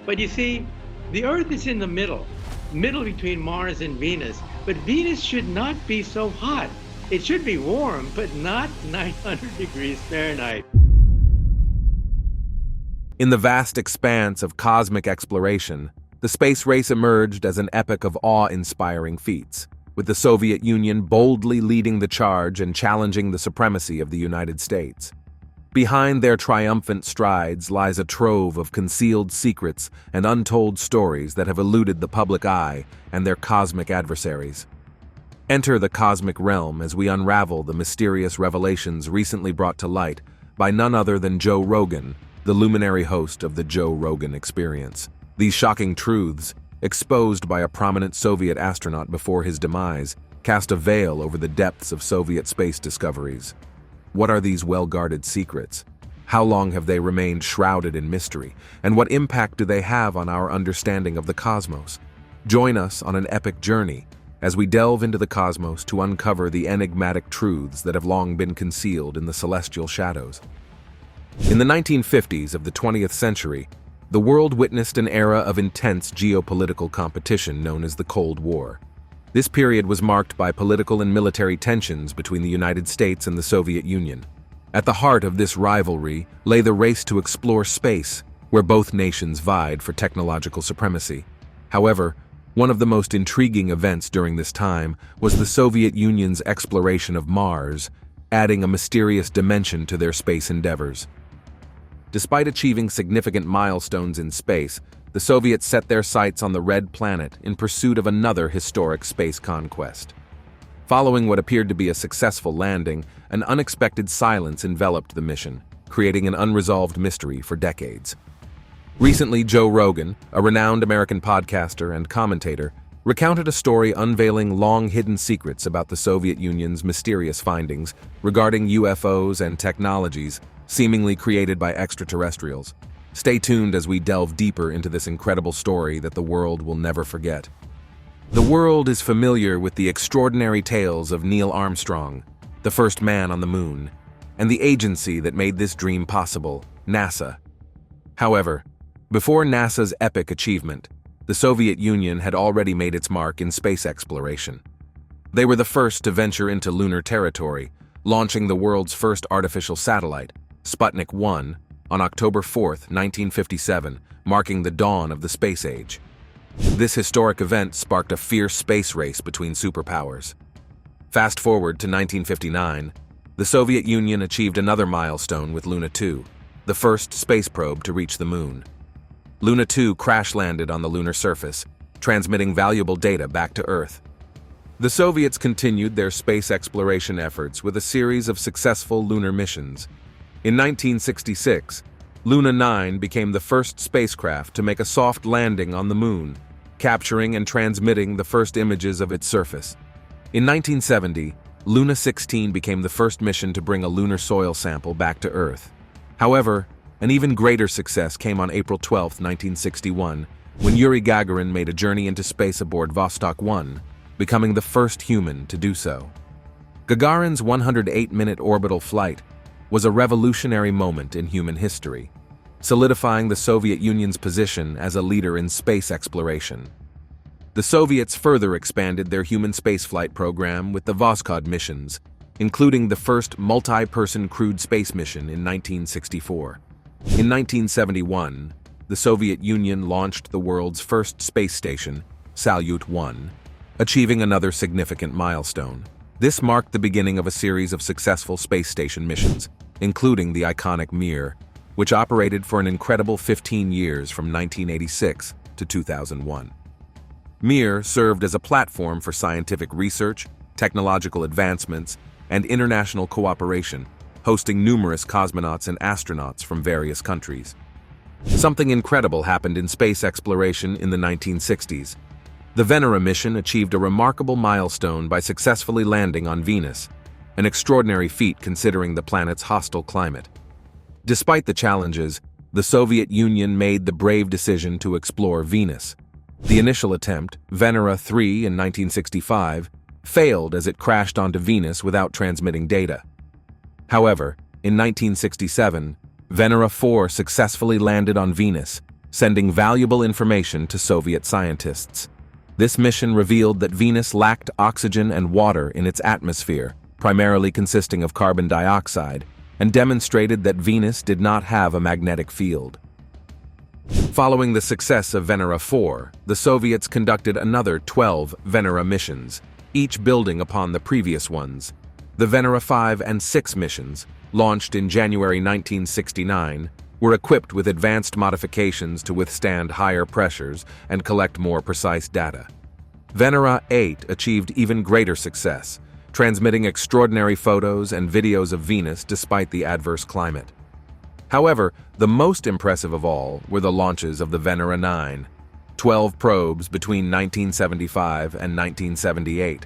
But you see, the Earth is in the middle between Mars and Venus. But Venus should not be so hot. It should be warm, but not 900 degrees Fahrenheit. In the vast expanse of cosmic exploration, the space race emerged as an epic of awe-inspiring feats, with the Soviet Union boldly leading the charge and challenging the supremacy of the United States. Behind their triumphant strides lies a trove of concealed secrets and untold stories that have eluded the public eye and their cosmic adversaries. Enter the cosmic realm as we unravel the mysterious revelations recently brought to light by none other than Joe Rogan, the luminary host of the Joe Rogan Experience. These shocking truths, exposed by a prominent Soviet astronaut before his demise, cast a veil over the depths of Soviet space discoveries. What are these well-guarded secrets? How long have they remained shrouded in mystery? And what impact do they have on our understanding of the cosmos? Join us on an epic journey as we delve into the cosmos to uncover the enigmatic truths that have long been concealed in the celestial shadows. In the 1950s of the 20th century, the world witnessed an era of intense geopolitical competition known as the Cold War. This period was marked by political and military tensions between the United States and the Soviet Union. At the heart of this rivalry lay the race to explore space, where both nations vied for technological supremacy. However, one of the most intriguing events during this time was the Soviet Union's exploration of Mars, adding a mysterious dimension to their space endeavors. Despite achieving significant milestones in space, the Soviets set their sights on the Red Planet in pursuit of another historic space conquest. Following what appeared to be a successful landing, an unexpected silence enveloped the mission, creating an unresolved mystery for decades. Recently, Joe Rogan, a renowned American podcaster and commentator, recounted a story unveiling long-hidden secrets about the Soviet Union's mysterious findings regarding UFOs and technologies seemingly created by extraterrestrials. Stay tuned as we delve deeper into this incredible story that the world will never forget. The world is familiar with the extraordinary tales of Neil Armstrong, the first man on the moon, and the agency that made this dream possible, NASA. However, before NASA's epic achievement, the Soviet Union had already made its mark in space exploration. They were the first to venture into lunar territory, launching the world's first artificial satellite, Sputnik 1, on October 4, 1957, marking the dawn of the space age. This historic event sparked a fierce space race between superpowers. Fast forward to 1959, the Soviet Union achieved another milestone with Luna 2, the first space probe to reach the moon. Luna 2 crash-landed on the lunar surface, transmitting valuable data back to Earth. The Soviets continued their space exploration efforts with a series of successful lunar missions. In 1966, Luna 9 became the first spacecraft to make a soft landing on the moon, capturing and transmitting the first images of its surface. In 1970, Luna 16 became the first mission to bring a lunar soil sample back to Earth. However, an even greater success came on April 12, 1961, when Yuri Gagarin made a journey into space aboard Vostok 1, becoming the first human to do so. Gagarin's 108-minute orbital flight was a revolutionary moment in human history, solidifying the Soviet Union's position as a leader in space exploration. The Soviets further expanded their human spaceflight program with the Voskhod missions, including the first multi-person crewed space mission in 1964. In 1971, the Soviet Union launched the world's first space station, Salyut 1, achieving another significant milestone. This marked the beginning of a series of successful space station missions, including the iconic Mir, which operated for an incredible 15 years from 1986 to 2001. Mir served as a platform for scientific research, technological advancements, and international cooperation, hosting numerous cosmonauts and astronauts from various countries. Something incredible happened in space exploration in the 1960s. The Venera mission achieved a remarkable milestone by successfully landing on Venus, an extraordinary feat considering the planet's hostile climate. Despite the challenges, the Soviet Union made the brave decision to explore Venus. The initial attempt, Venera 3 in 1965, failed as it crashed onto Venus without transmitting data. However, in 1967, Venera 4 successfully landed on Venus, sending valuable information to Soviet scientists. This mission revealed that Venus lacked oxygen and water in its atmosphere, primarily consisting of carbon dioxide, and demonstrated that Venus did not have a magnetic field. Following the success of Venera 4, the Soviets conducted another 12 Venera missions, each building upon the previous ones. The Venera 5 and 6 missions, launched in January 1969, were equipped with advanced modifications to withstand higher pressures and collect more precise data. Venera 8 achieved even greater success, transmitting extraordinary photos and videos of Venus despite the adverse climate. However, the most impressive of all were the launches of the Venera 9, 12 probes between 1975 and 1978.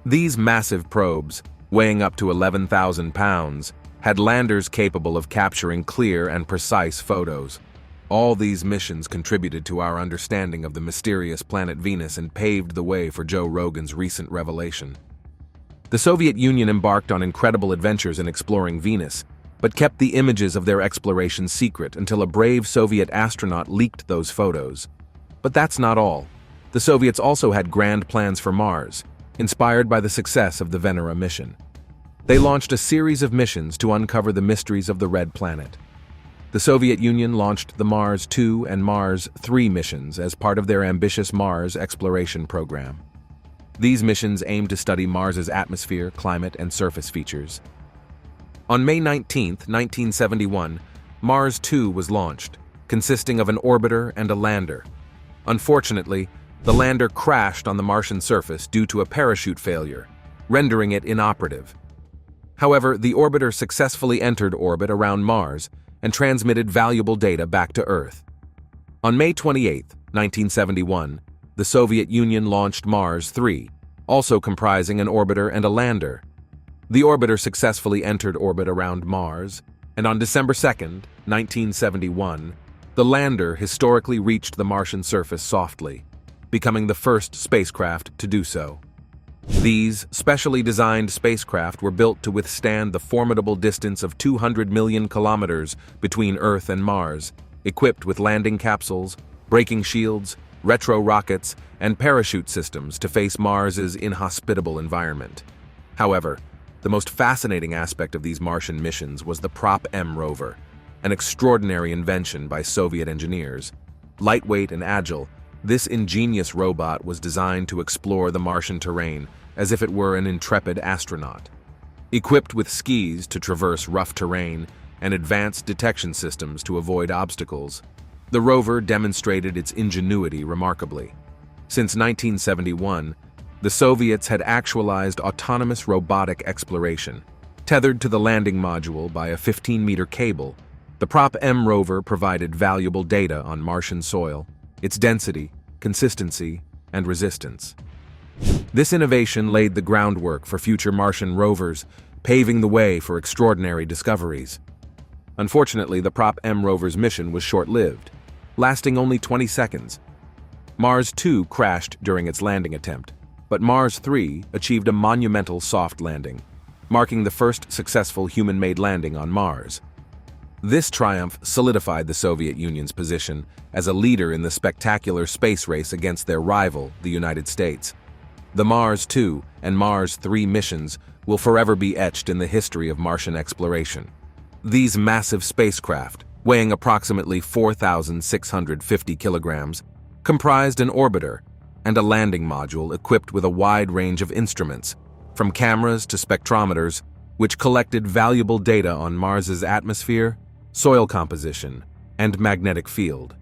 These massive probes, weighing up to 11,000 pounds, had landers capable of capturing clear and precise photos. All these missions contributed to our understanding of the mysterious planet Venus and paved the way for Joe Rogan's recent revelation. The Soviet Union embarked on incredible adventures in exploring Venus, but kept the images of their exploration secret until a brave Soviet astronaut leaked those photos. But that's not all. The Soviets also had grand plans for Mars, inspired by the success of the Venera mission. They launched a series of missions to uncover the mysteries of the Red Planet. The Soviet Union launched the Mars 2 and Mars 3 missions as part of their ambitious Mars exploration program. These missions aimed to study Mars's atmosphere, climate, and surface features. On May 19, 1971, Mars 2 was launched, consisting of an orbiter and a lander. Unfortunately, the lander crashed on the Martian surface due to a parachute failure, rendering it inoperative. However, the orbiter successfully entered orbit around Mars and transmitted valuable data back to Earth. On May 28, 1971, the Soviet Union launched Mars 3, also comprising an orbiter and a lander. The orbiter successfully entered orbit around Mars, and on December 2, 1971, the lander historically reached the Martian surface softly, becoming the first spacecraft to do so. These specially designed spacecraft were built to withstand the formidable distance of 200 million kilometers between Earth and Mars, equipped with landing capsules, braking shields, retro rockets, and parachute systems to face Mars's inhospitable environment. However, the most fascinating aspect of these Martian missions was the Prop M rover, an extraordinary invention by Soviet engineers. Lightweight and agile, this ingenious robot was designed to explore the Martian terrain as if it were an intrepid astronaut. Equipped with skis to traverse rough terrain and advanced detection systems to avoid obstacles, the rover demonstrated its ingenuity remarkably. Since 1971, the Soviets had actualized autonomous robotic exploration. Tethered to the landing module by a 15-meter cable, the Prop M rover provided valuable data on Martian soil, its density, consistency, and resistance. This innovation laid the groundwork for future Martian rovers, paving the way for extraordinary discoveries. Unfortunately, the Prop M rover's mission was short-lived, lasting only 20 seconds. Mars 2 crashed during its landing attempt, but Mars 3 achieved a monumental soft landing, marking the first successful human-made landing on Mars. This triumph solidified the Soviet Union's position as a leader in the spectacular space race against their rival, the United States. The Mars 2 and Mars 3 missions will forever be etched in the history of Martian exploration. These massive spacecraft, weighing approximately 4,650 kilograms, comprised an orbiter and a landing module equipped with a wide range of instruments, from cameras to spectrometers, which collected valuable data on Mars's atmosphere, soil composition, and magnetic field.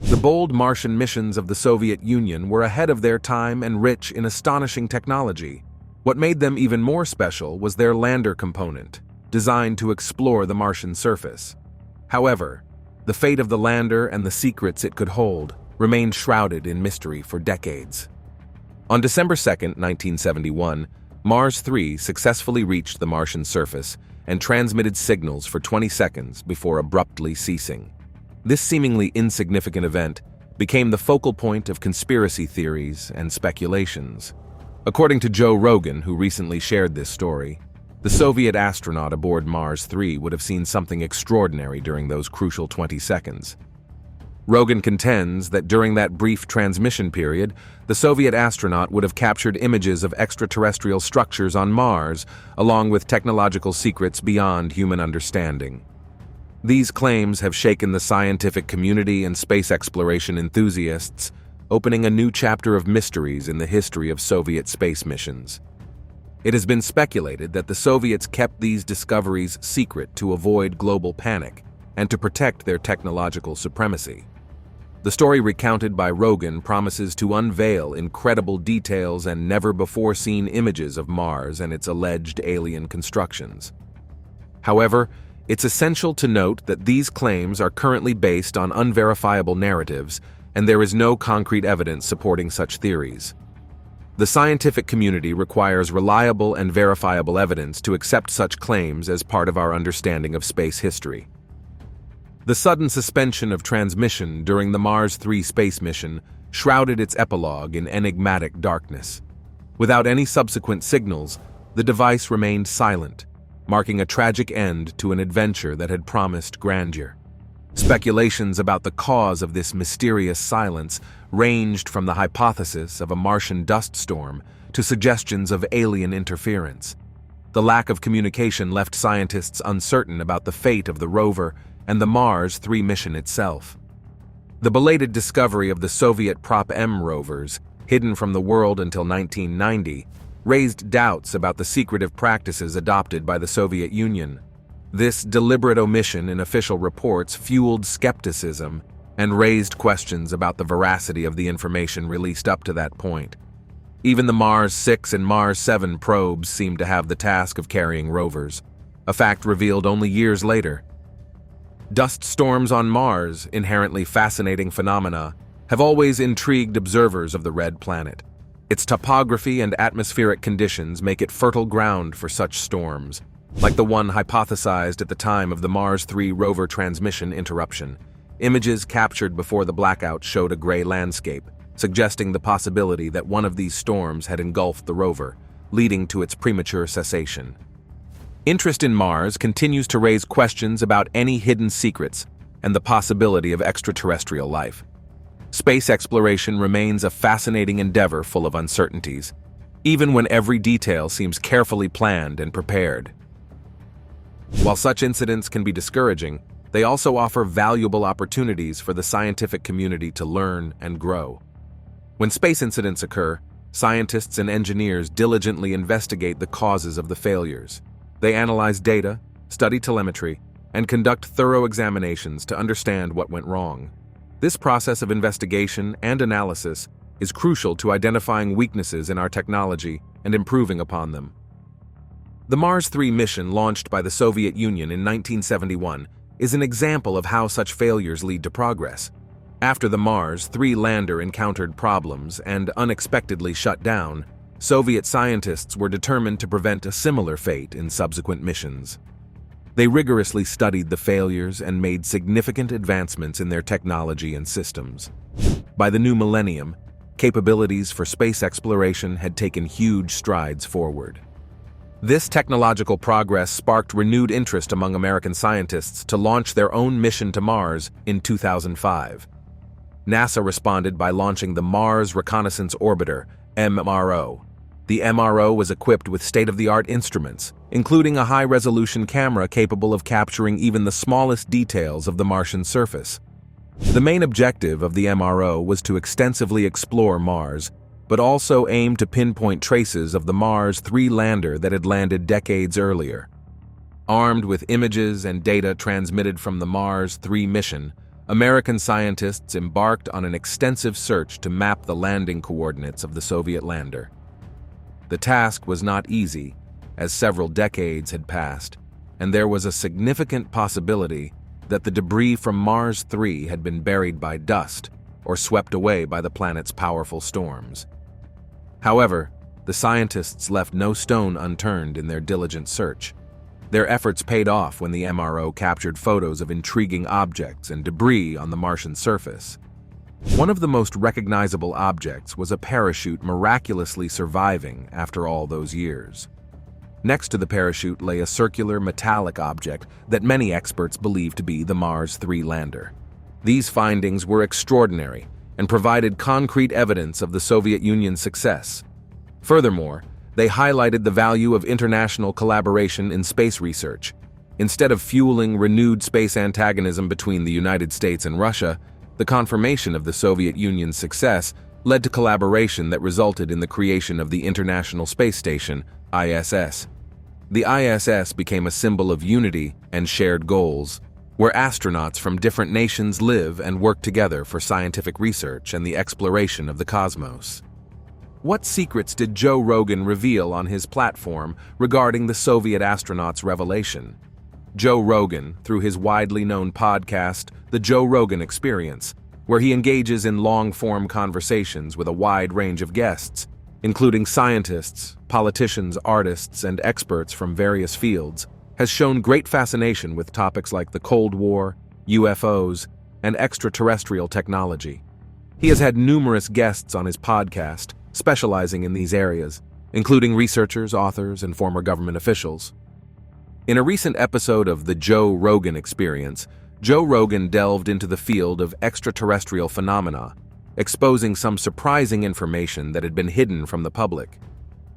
The bold Martian missions of the Soviet Union were ahead of their time and rich in astonishing technology. What made them even more special was their lander component, designed to explore the Martian surface. However, the fate of the lander and the secrets it could hold remained shrouded in mystery for decades. On December 2, 1971, Mars 3 successfully reached the Martian surface and transmitted signals for 20 seconds before abruptly ceasing. This seemingly insignificant event became the focal point of conspiracy theories and speculations. According to Joe Rogan, who recently shared this story, the Soviet astronaut aboard Mars 3 would have seen something extraordinary during those crucial 20 seconds. Rogan contends that during that brief transmission period, the Soviet astronaut would have captured images of extraterrestrial structures on Mars, along with technological secrets beyond human understanding. These claims have shaken the scientific community and space exploration enthusiasts, opening a new chapter of mysteries in the history of Soviet space missions. It has been speculated that the Soviets kept these discoveries secret to avoid global panic and to protect their technological supremacy. The story recounted by Rogan promises to unveil incredible details and never-before-seen images of Mars and its alleged alien constructions. However, it's essential to note that these claims are currently based on unverifiable narratives, and there is no concrete evidence supporting such theories. The scientific community requires reliable and verifiable evidence to accept such claims as part of our understanding of space history. The sudden suspension of transmission during the Mars 3 space mission shrouded its epilogue in enigmatic darkness. Without any subsequent signals, the device remained silent, marking a tragic end to an adventure that had promised grandeur. Speculations about the cause of this mysterious silence ranged from the hypothesis of a Martian dust storm to suggestions of alien interference. The lack of communication left scientists uncertain about the fate of the rover and the Mars 3 mission itself. The belated discovery of the Soviet Prop M rovers, hidden from the world until 1990, raised doubts about the secretive practices adopted by the Soviet Union. This deliberate omission in official reports fueled skepticism and raised questions about the veracity of the information released up to that point. Even the Mars 6 and Mars 7 probes seemed to have the task of carrying rovers, a fact revealed only years later. Dust storms on Mars, inherently fascinating phenomena, have always intrigued observers of the red planet. Its topography and atmospheric conditions make it fertile ground for such storms, like the one hypothesized at the time of the Mars 3 rover transmission interruption. Images captured before the blackout showed a gray landscape, suggesting the possibility that one of these storms had engulfed the rover, leading to its premature cessation. Interest in Mars continues to raise questions about any hidden secrets and the possibility of extraterrestrial life. Space exploration remains a fascinating endeavor full of uncertainties, even when every detail seems carefully planned and prepared. While such incidents can be discouraging, they also offer valuable opportunities for the scientific community to learn and grow. When space incidents occur, scientists and engineers diligently investigate the causes of the failures. They analyze data, study telemetry, and conduct thorough examinations to understand what went wrong. This process of investigation and analysis is crucial to identifying weaknesses in our technology and improving upon them. The Mars 3 mission launched by the Soviet Union in 1971 is an example of how such failures lead to progress. After the Mars 3 lander encountered problems and unexpectedly shut down, Soviet scientists were determined to prevent a similar fate in subsequent missions. They rigorously studied the failures and made significant advancements in their technology and systems. By the new millennium, capabilities for space exploration had taken huge strides forward. This technological progress sparked renewed interest among American scientists to launch their own mission to Mars in 2005. NASA responded by launching the Mars Reconnaissance Orbiter, MRO. The MRO was equipped with state-of-the-art instruments, including a high-resolution camera capable of capturing even the smallest details of the Martian surface. The main objective of the MRO was to extensively explore Mars, but also aim to pinpoint traces of the Mars 3 lander that had landed decades earlier. Armed with images and data transmitted from the Mars 3 mission, American scientists embarked on an extensive search to map the landing coordinates of the Soviet lander. The task was not easy, as several decades had passed, and there was a significant possibility that the debris from Mars 3 had been buried by dust or swept away by the planet's powerful storms. However, the scientists left no stone unturned in their diligent search. Their efforts paid off when the MRO captured photos of intriguing objects and debris on the Martian surface. One of the most recognizable objects was a parachute miraculously surviving after all those years. Next to the parachute lay a circular metallic object that many experts believe to be the Mars 3 lander. These findings were extraordinary and provided concrete evidence of the Soviet Union's success. Furthermore, they highlighted the value of international collaboration in space research. Instead of fueling renewed space antagonism between the United States and Russia, the confirmation of the Soviet Union's success led to collaboration that resulted in the creation of the International Space Station, ISS. The ISS became a symbol of unity and shared goals, where astronauts from different nations live and work together for scientific research and the exploration of the cosmos. What secrets did Joe Rogan reveal on his platform regarding the Soviet astronauts' revelation? Joe Rogan, through his widely known podcast, The Joe Rogan Experience, where he engages in long-form conversations with a wide range of guests, including scientists, politicians, artists, and experts from various fields, has shown great fascination with topics like the Cold War, UFOs, and extraterrestrial technology. He has had numerous guests on his podcast, specializing in these areas, including researchers, authors, and former government officials. In a recent episode of The Joe Rogan Experience, Joe Rogan delved into the field of extraterrestrial phenomena, exposing some surprising information that had been hidden from the public.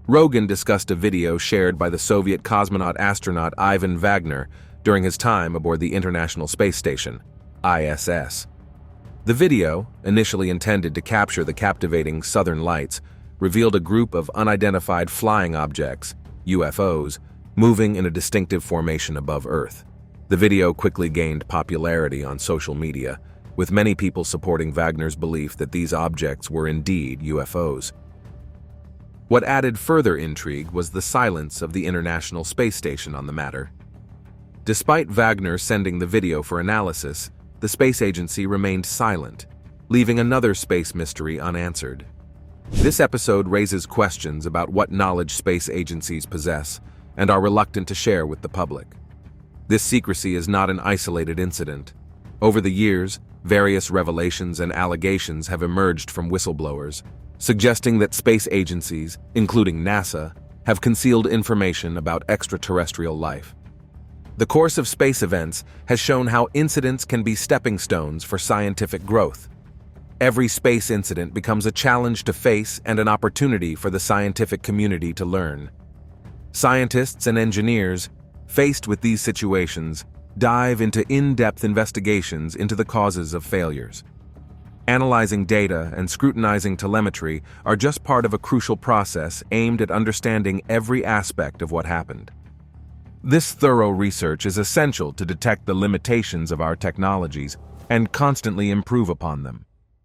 Rogan discussed a video shared by the Soviet cosmonaut astronaut Ivan Vagner during his time aboard the International Space Station, ISS. The video, initially intended to capture the captivating southern lights, revealed a group of unidentified flying objects, UFOs, moving in a distinctive formation above Earth. The video quickly gained popularity on social media, with many people supporting Wagner's belief that these objects were indeed UFOs. What added further intrigue was the silence of the International Space Station on the matter. Despite Wagner sending the video for analysis, the space agency remained silent, leaving another space mystery unanswered. This episode raises questions about what knowledge space agencies possess and are reluctant to share with the public. This secrecy is not an isolated incident. Over the years, various revelations and allegations have emerged from whistleblowers, suggesting that space agencies, including NASA, have concealed information about extraterrestrial life. The course of space events has shown how incidents can be stepping stones for scientific growth. Every space incident becomes a challenge to face and an opportunity for the scientific community to learn. Scientists and engineers, faced with these situations, dive into in-depth investigations into the causes of failures. Analyzing data and scrutinizing telemetry are just part of a crucial process aimed at understanding every aspect of what happened. This thorough research is essential to detect the limitations of our technologies and constantly improve upon them.